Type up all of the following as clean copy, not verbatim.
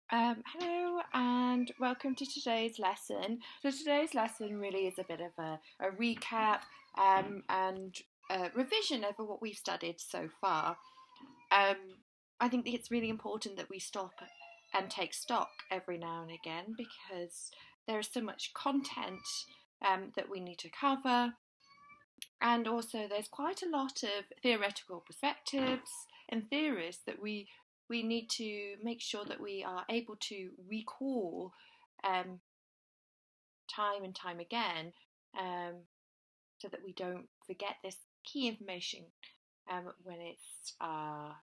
Hello and welcome to today's lesson. So today's lesson really is a bit of a recap and revision over what we've studied so far. Um, I think it's really important that we stop and take stock every now and again because there is so much content that we need to cover, and also there's quite a lot of theoretical perspectives and theories that we need to make sure that we are able to recall um, time and time again, um, so that we don't forget this key information when it's our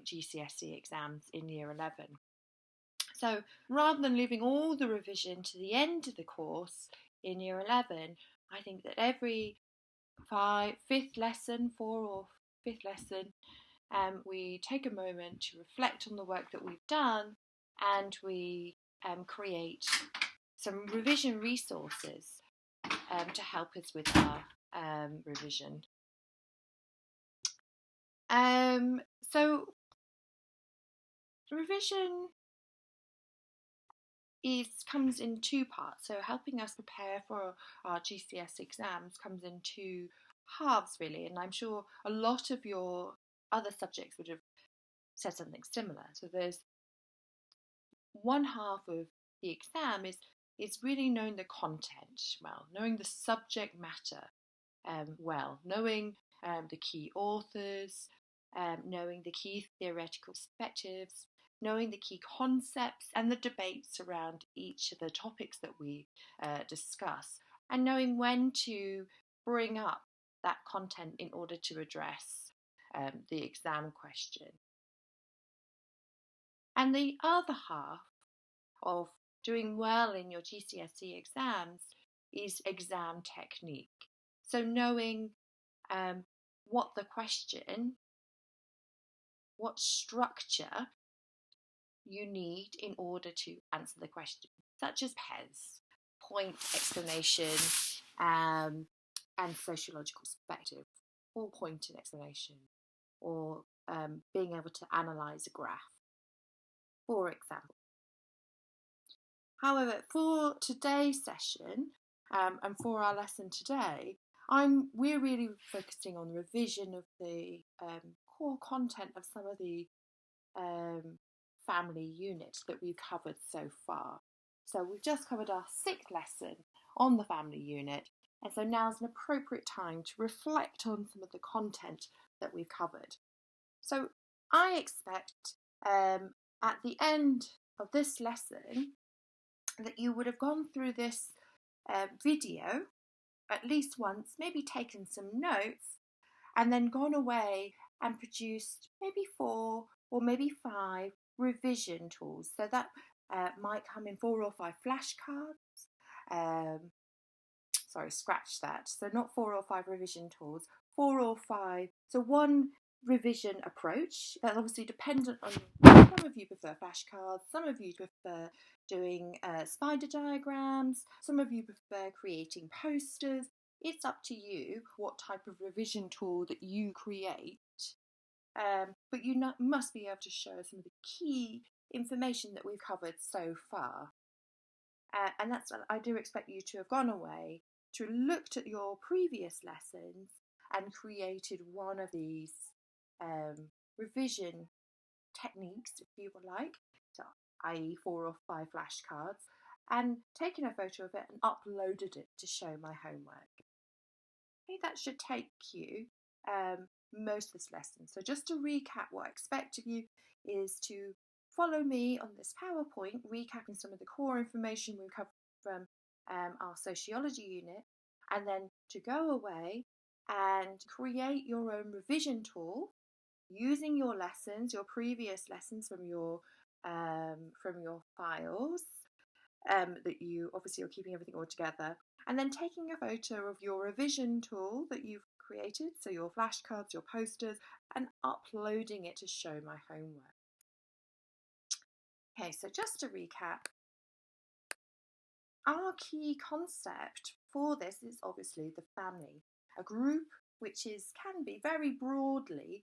GCSE exams in year 11. So rather than leaving all the revision to the end of the course in year 11, I think that every fifth lesson, four or fifth lesson, we take a moment to reflect on the work that we've done, and we create some revision resources to help us with our revision. So revision comes in two parts. So helping us prepare for our GCS exams comes in two halves, really. And I'm sure a lot of your other subjects would have said something similar. So there's one half of the exam is really knowing the content well, knowing the subject matter well, knowing the key authors, knowing the key theoretical perspectives, knowing the key concepts and the debates around each of the topics that we discuss, and knowing when to bring up that content in order to address the exam question. And the other half of doing well in your GCSE exams is exam technique. So knowing what the question, what structure you need in order to answer the question, such as PES, point, explanation, and sociological perspective, or point and explanation, or being able to analyse a graph, for example. However, for today's session and for our lesson today, we're really focusing on the revision of the core content of some of the family units that we've covered so far. So we've just covered our sixth lesson on the family unit, and so now's an appropriate time to reflect on some of the content that we've covered. So I expect at the end of this lesson that you would have gone through this video at least once, maybe taken some notes, and then gone away and produced maybe 4 or maybe 5 revision tools. So that might come in 4 or 5 flashcards. Sorry, scratch that. So not 4 or 5 revision tools, 4 or 5. So one revision approach. That's obviously dependent on, some of you prefer flashcards, some of you prefer doing spider diagrams, some of you prefer creating posters. It's up to you what type of revision tool that you create, but you must be able to show some of the key information that we've covered so far. And that's what I do expect you to have gone away, to looked at your previous lessons and created one of these revision techniques, if you would like, so i.e. 4 or 5 flashcards, and taken a photo of it and uploaded it to show my homework. Okay, that should take you most of this lesson. So just to recap, what I expect of you is to follow me on this PowerPoint, recapping some of the core information we've covered from our sociology unit, and then to go away and create your own revision tool using your lessons, your previous lessons from your files, that you obviously are keeping everything all together, and then taking a photo of your revision tool that you've created, so your flashcards, your posters, and uploading it to show my homework. Okay, so just to recap, our key concept for this is obviously the family, a group which can be very broadly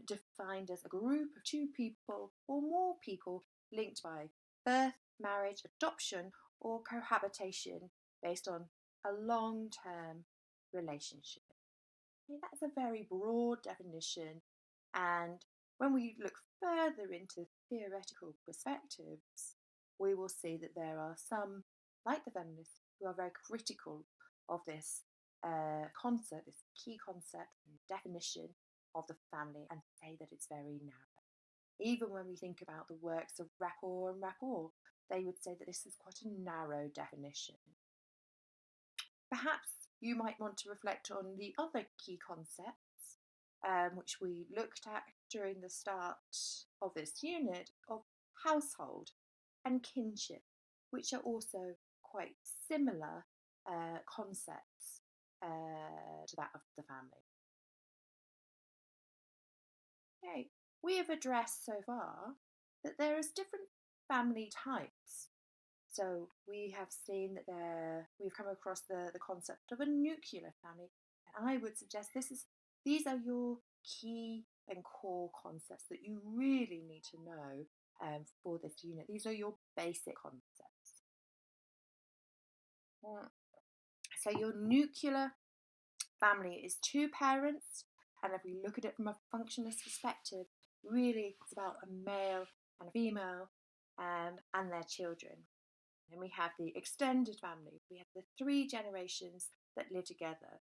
defined as a group of 2 people or more people linked by birth, marriage, adoption, or cohabitation based on a long-term relationship. Okay, that's a very broad definition, and when we look further into theoretical perspectives, we will see that there are some, like the feminists, who are very critical of this concept, this key concept and definition of the family, and say that it's very narrow. Even when we think about the works of Rapport and Rapport, they would say that this is quite a narrow definition. Perhaps you might want to reflect on the other key concepts which we looked at during the start of this unit of household and kinship, which are also quite similar concepts to that of the family. Okay, we have addressed so far that there is different family types. So we have seen that we've come across the concept of a nuclear family, and I would suggest these are your key and core concepts that you really need to know for this unit. These are your basic concepts. So your nuclear family is two parents, and if we look at it from a functionalist perspective, really it's about a male and a female and their children. Then we have the extended family. We have the three generations that live together.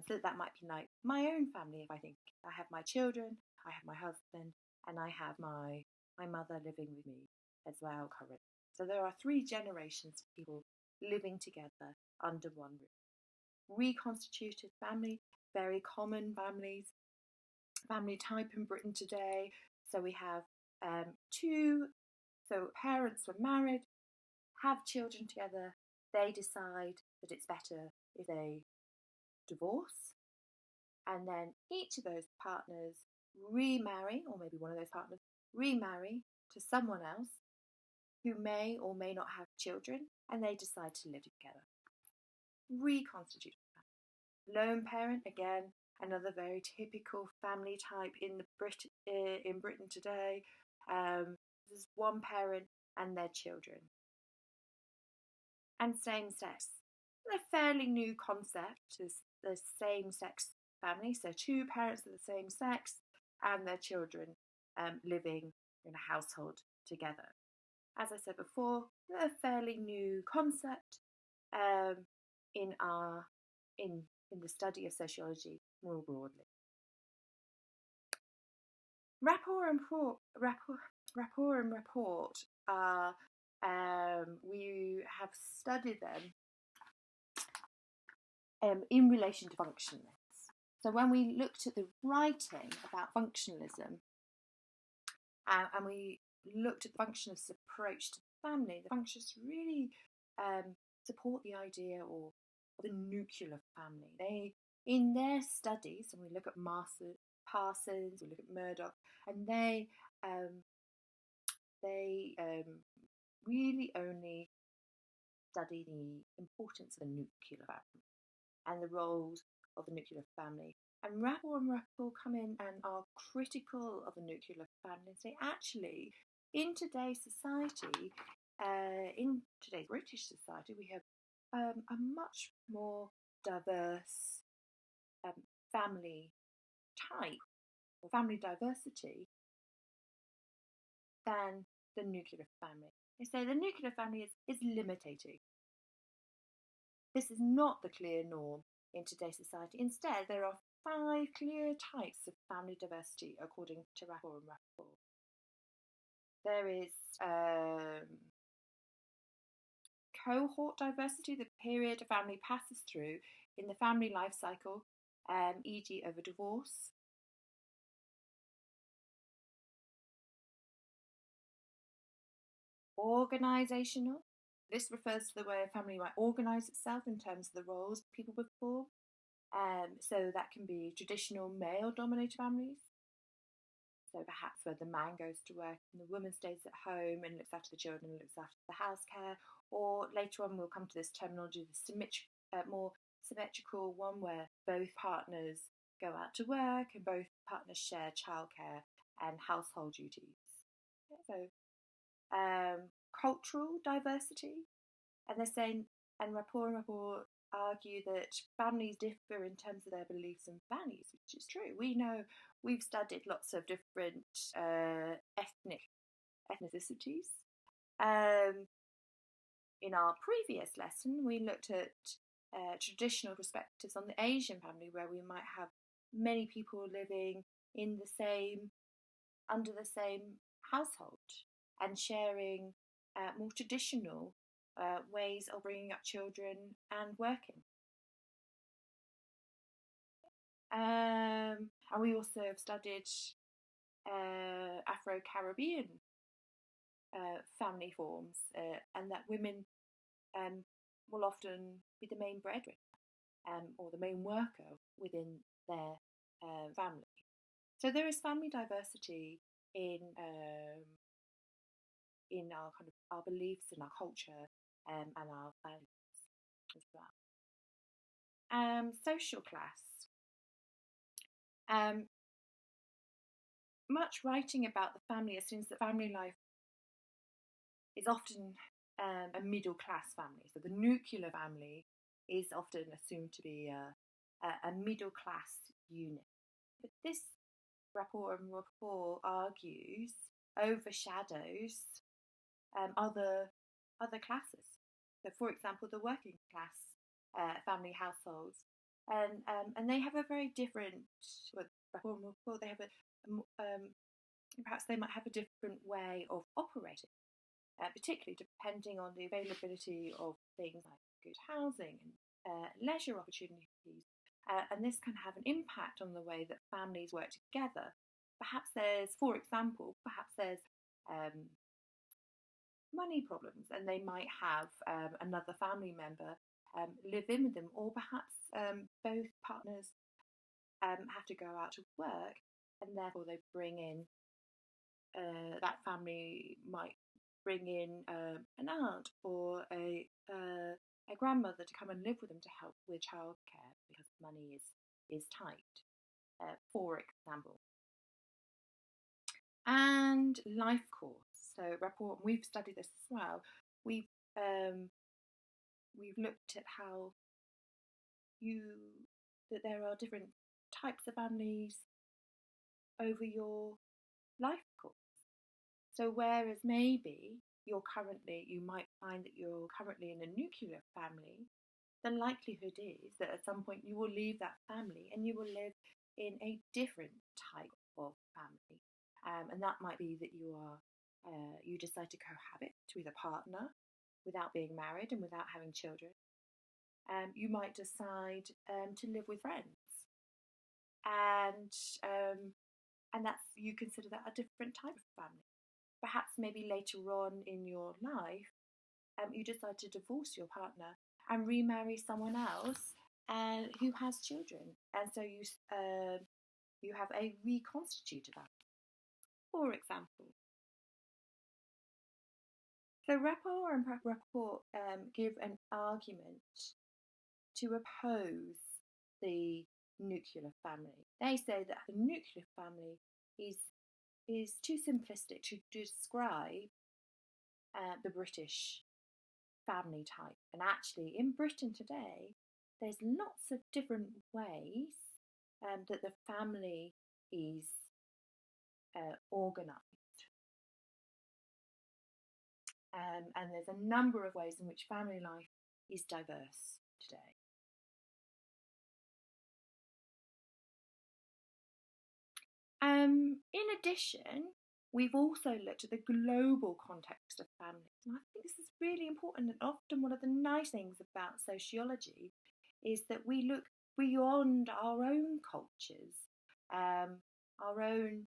So that might be like my own family. If I think I have my children, I have my husband, and I have my mother living with me as well currently. So there are three generations of people living together under one roof. Reconstituted family, very common family type in Britain today. So we have parents were married, have children together, they decide that it's better if they divorce, and then each of those partners remarry, or maybe one of those partners remarry to someone else who may or may not have children, and they decide to live together. Reconstituted family. Lone parent, again, another very typical family type in Britain today. There's one parent and their children. And same-sex. A fairly new concept is the same-sex family, so two parents of the same sex and their children living in a household together. As I said before, a fairly new concept in the study of sociology more broadly. Rapport and report are we have studied them in relation to functionalists. So when we looked at the writing about functionalism and we looked at the functionalists' approach to the family, the functionalists really support the idea of the nuclear family. They, in their studies, and we look at Parsons, we look at Murdoch, and they really only study the importance of the nuclear family and the roles of the nuclear family. And Rapport come in and are critical of the nuclear family and say, actually, in today's society, in today's British society, we have a much more diverse family type or family diversity than the nuclear family. They say the nuclear family is limiting. This is not the clear norm in today's society. Instead, there are 5 clear types of family diversity according to Rapport and Rapport. There is cohort diversity, the period a family passes through in the family life cycle, e.g. of a divorce. Organisational. This refers to the way a family might organise itself in terms of the roles people perform. So that can be traditional male-dominated families. So perhaps where the man goes to work and the woman stays at home and looks after the children and looks after the house care. Or later on we'll come to this terminology, the more symmetrical one where both partners go out to work and both partners share childcare and household duties. So cultural diversity, and they're saying, and rapport argue that families differ in terms of their beliefs and values, which is true. We know we've studied lots of different ethnicities. In our previous lesson, we looked at traditional perspectives on the Asian family, where we might have many people living in the same, under the same household, and sharing more traditional ways of bringing up children and working. And we also have studied Afro-Caribbean family forms, and that women will often be the main breadwinner or the main worker within their family. So there is family diversity in our kind of our beliefs and our culture and our values as well. Social class. Much writing about the family assumes that family life is often a middle class family. So the nuclear family is often assumed to be a middle class unit. But this rapport argues overshadows other classes. So, for example, the working class family households, and they have a very different. Well, they have perhaps they might have a different way of operating, particularly depending on the availability of things like good housing and leisure opportunities. And this can have an impact on the way that families work together. For example, perhaps there's money problems, and they might have another family member live in with them, or perhaps both partners have to go out to work, and therefore they bring in that family might bring in an aunt or a grandmother to come and live with them to help with childcare because money is tight, for example. And life course. So rapport, we've studied this as well. We've looked at how that there are different types of families over your life course. So whereas maybe you might find that you're currently in a nuclear family, the likelihood is that at some point you will leave that family and you will live in a different type of family. And that might be that you decide to cohabit with a partner without being married and without having children. You might decide to live with friends, and you consider that a different type of family. Perhaps maybe later on in your life, you decide to divorce your partner and remarry someone else who has children, and so you have a reconstituted family, for example. So rapport and rapport give an argument to oppose the nuclear family. They say that the nuclear family is too simplistic to describe the British family type. And actually, in Britain today, there's lots of different ways that the family is organised. And there's a number of ways in which family life is diverse today. In addition, we've also looked at the global context of families. And I think this is really important, and often one of the nice things about sociology is that we look beyond our own cultures, our own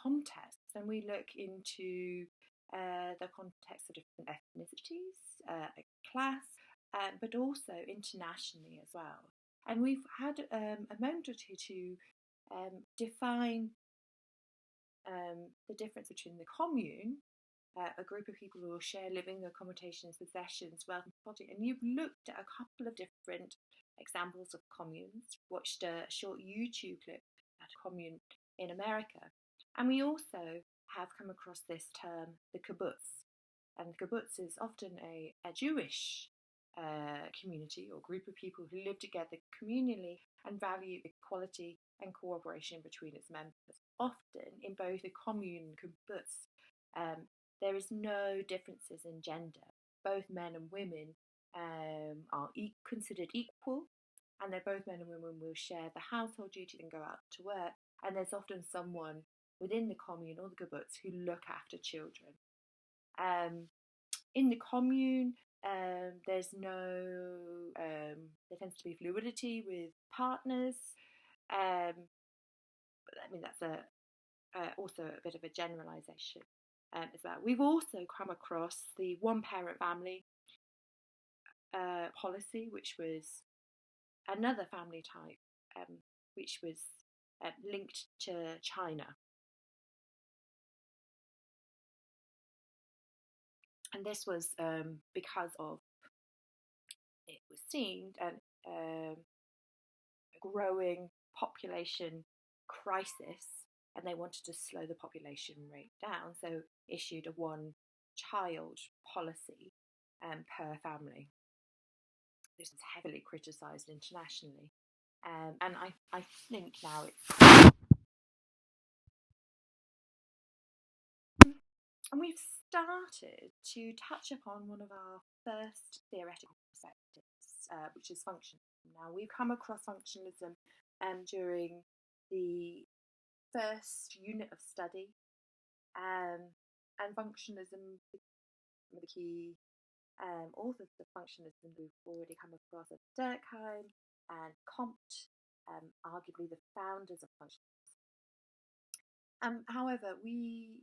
contexts, and we look into the context of different ethnicities, class, but also internationally as well. And we've had a moment or two to define the difference between the commune, a group of people who will share living accommodations, possessions, wealth and property. And you've looked at a couple of different examples of communes, watched a short YouTube clip at a commune in America. And we also have come across this term, the kibbutz. And the kibbutz is often a Jewish community or group of people who live together communally and value equality and cooperation between its members. Often in both a commune and kibbutz, there is no differences in gender. Both men and women are considered equal, and they're both men and women will share the household duties and go out to work. And there's often someone within the commune or the kibbutz who look after children. In the commune, there's no, there tends to be fluidity with partners. But I mean, that's also a bit of a generalisation as well. We've also come across the one-parent family policy, which was another family type, which was linked to China. And this was because of, it was seen a growing population crisis, and they wanted to slow the population rate down, so issued a one-child policy per family. This is heavily criticised internationally, and I think now it's... And we've started to touch upon one of our first theoretical perspectives, which is functionalism. Now, we've come across functionalism during the first unit of study, and functionalism, some of the key authors of functionalism we've already come across are Durkheim and Comte, arguably the founders of functionalism. However, we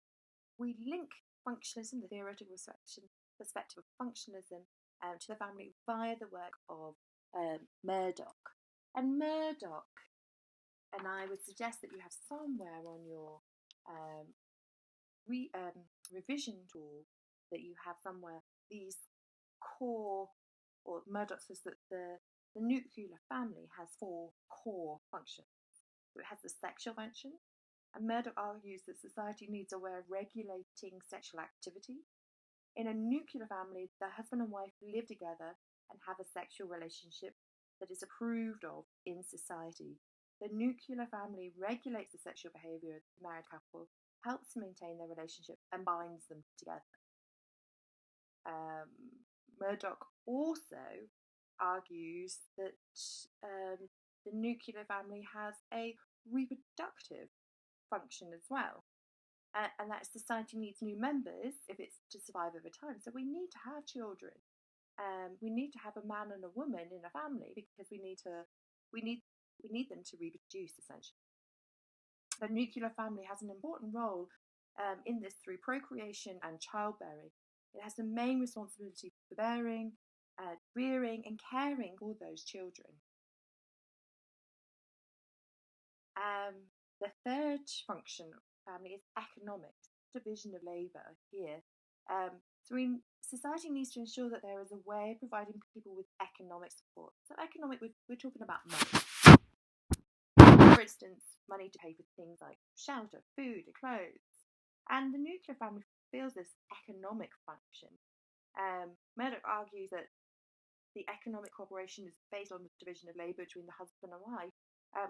link functionalism, the theoretical perspective of functionalism, to the family via the work of Murdoch. And Murdoch, and I would suggest that you have somewhere on your revision tool that you have somewhere these core, or Murdoch says that the nuclear family has 4 core functions. So it has the sexual function, and Murdoch argues that society needs a way of regulating sexual activity. In a nuclear family, the husband and wife live together and have a sexual relationship that is approved of in society. The nuclear family regulates the sexual behaviour of the married couple, helps maintain their relationship, and binds them together. Murdoch also argues that the nuclear family has a reproductive function as well, and that society needs new members if it's to survive over time. So we need to have children. We need to have a man and a woman in a family because we need them to reproduce, essentially. The nuclear family has an important role in this through procreation and childbearing. It has the main responsibility for bearing, rearing, and caring for those children. The third function of family is economics, division of labour here. Society needs to ensure that there is a way of providing people with economic support. So economic, we're talking about money. For instance, money to pay for things like shelter, food, and clothes. And the nuclear family fulfills this economic function. Murdoch argues that the economic cooperation is based on the division of labour between the husband and wife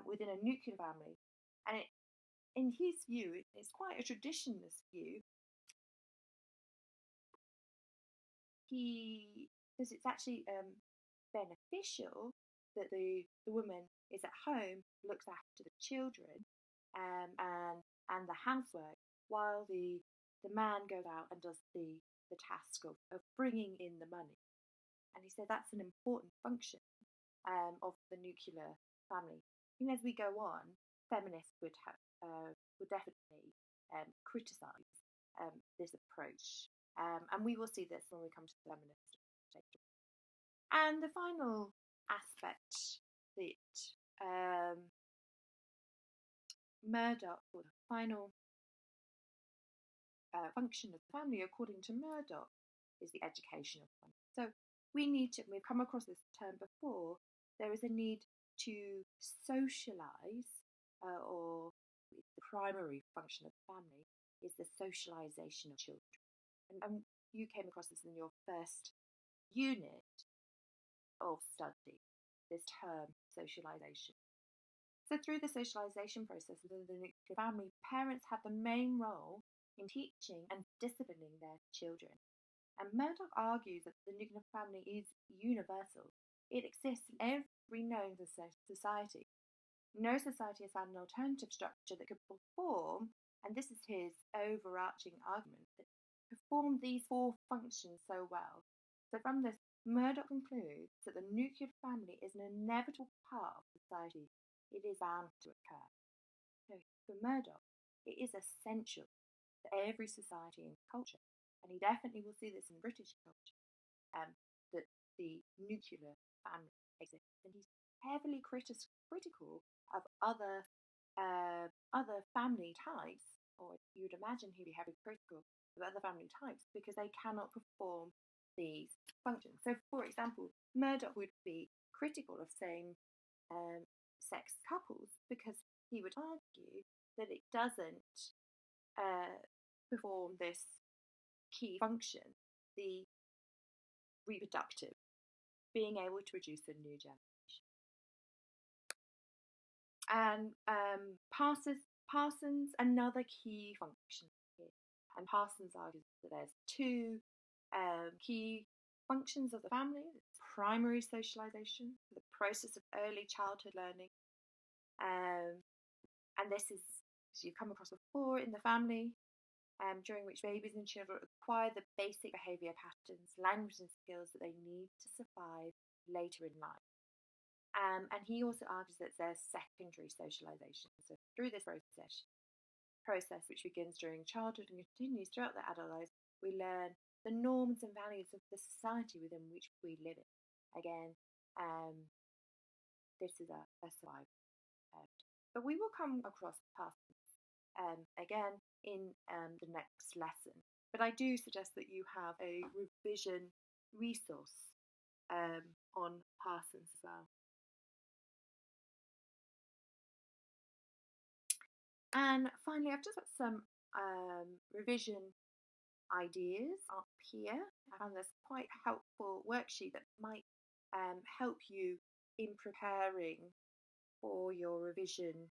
within a nuclear family. And in his view, it's quite a traditionalist view. He says it's actually beneficial that the woman is at home, looks after the children and the housework, while the man goes out and does the task of bringing in the money. And he said that's an important function of the nuclear family. And as we go on, feminists would definitely criticise this approach, and we will see this when we come to the feminist debate. And the final aspect that Murdoch, or the final function of the family, according to Murdoch, is the education of family. So we've come across this term before, there is a need to socialise, or the primary function of the family is the socialisation of children. And you came across this in your first unit of study, this term, socialisation. So through the socialisation process within the nuclear family, parents have the main role in teaching and disciplining their children. And Murdoch argues that the nuclear family is universal. It exists in every known society. No society has found an alternative structure that could perform, and this is his overarching argument, that perform these four functions so well. So from this, Murdoch concludes that the nuclear family is an inevitable part of society. It is bound to occur. So for Murdoch, it is essential for every society and culture, and he definitely will see this in British culture, that the nuclear family exists, and he's heavily critical of other family types, or you'd imagine he'd be heavily critical of other family types because they cannot perform these functions. So, for example, Murdoch would be critical of same-sex couples because he would argue that it doesn't perform this key function, the reproductive, being able to produce a new generation. And Parsons, another key function here. And Parsons argues that there's two key functions of the family: primary socialization, the process of early childhood learning, and this is, as you've come across before, in the family, during which babies and children acquire the basic behaviour patterns, language and skills that they need to survive later in life. And he also argues that there's secondary socialisation. So through this process, which begins during childhood and continues throughout their adult lives, we learn the norms and values of the society within which we live in. Again, this is a survival. But we will come across Parsons again in the next lesson. But I do suggest that you have a revision resource on Parsons as well. And finally, I've just got some revision ideas up here. I found this quite helpful worksheet that might help you in preparing for your revision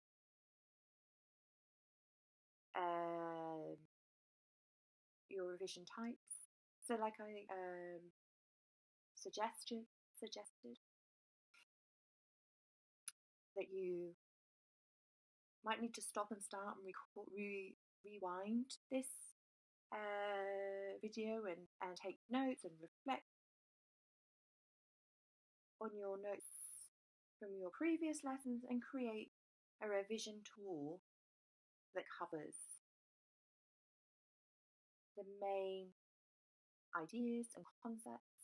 types. So like I suggested that you might need to stop and start and rewind this video and take notes and reflect on your notes from your previous lessons and create a revision tool that covers the main ideas and concepts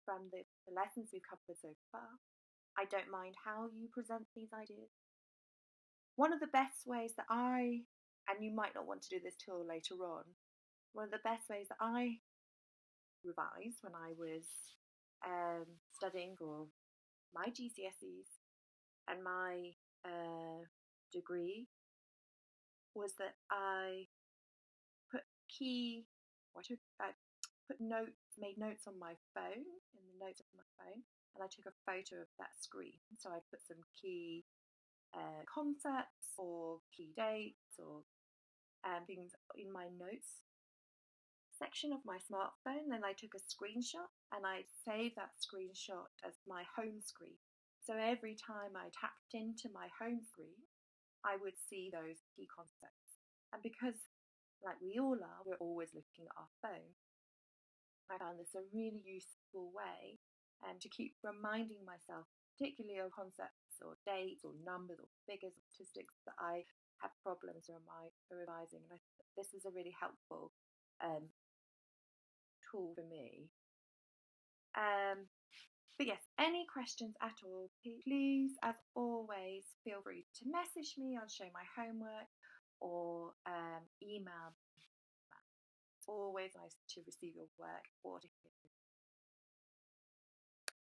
from the lessons we've covered so far. I don't mind how you present these ideas. One of the best ways that and you might not want to do this till later on, one of the best ways that I revised when I was studying for my GCSEs and my degree was that I made notes on my phone, in the notes of my phone, and I took a photo of that screen. So I put some key concepts or key dates or things in my notes section of my smartphone. Then I took a screenshot and I saved that screenshot as my home screen. So every time I tapped into my home screen, I would see those key concepts. And because, like we all are, we're always looking at our phone, I found this a really useful way to keep reminding myself, particularly of concepts or dates or numbers or figures or statistics that I have problems revising. And I think this is a really helpful tool for me. But yes, any questions at all, please, as always, feel free to message me. I'll show my homework or email. It's always nice to receive your work or to hear